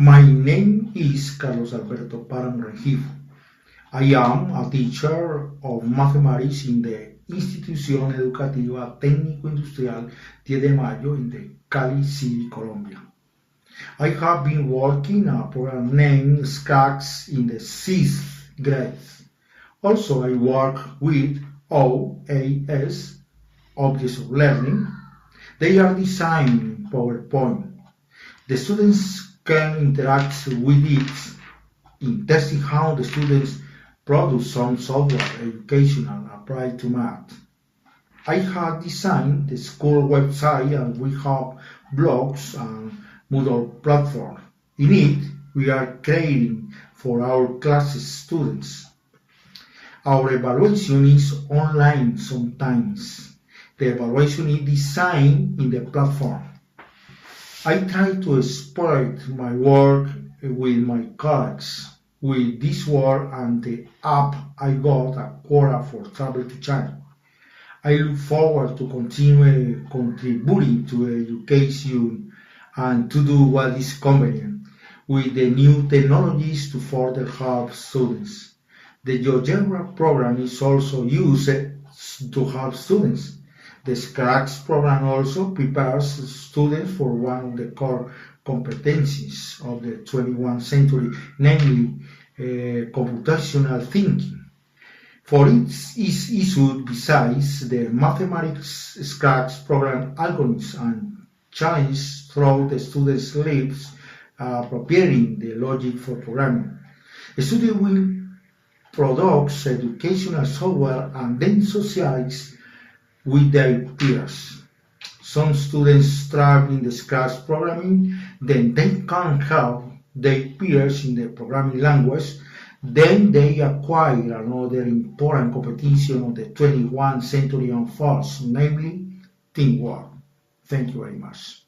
My name is Carlos Alberto Páramo Rengifo. I am a teacher of mathematics in the Institución Educativa Técnico Industrial 10 de Mayo in the Cali City, Colombia. I have been working a program named Scratch in the 6th grade. Also, I work with OAS, Objects of Learning. They are designed in PowerPoint. The students can interact with it in testing how the students produce some software educational applied to math. I have designed the school website and we have blogs and Moodle platform. In it, we are creating for our classes students. Our evaluation is online sometimes. The evaluation is designed in the platform. I try to exploit my work with my colleagues. With this work and the app, I got a quota for Travel to China. I look forward to continue contributing to education and to do what is convenient with the new technologies to further help students. The GeoGebra program is also used to help students. The Scratch program also prepares students for one of the core competencies of the 21st century, namely computational thinking. For its issue, besides the mathematics Scratch program algorithms and challenges through the students' lives, preparing the logic for programming. The student will produce educational software and then socialize with their peers. Some students thrive in the Scratch programming, then they can help their peers in the programming language, then they acquire another important competition of the 21st century unfolds, namely teamwork. Thank you very much.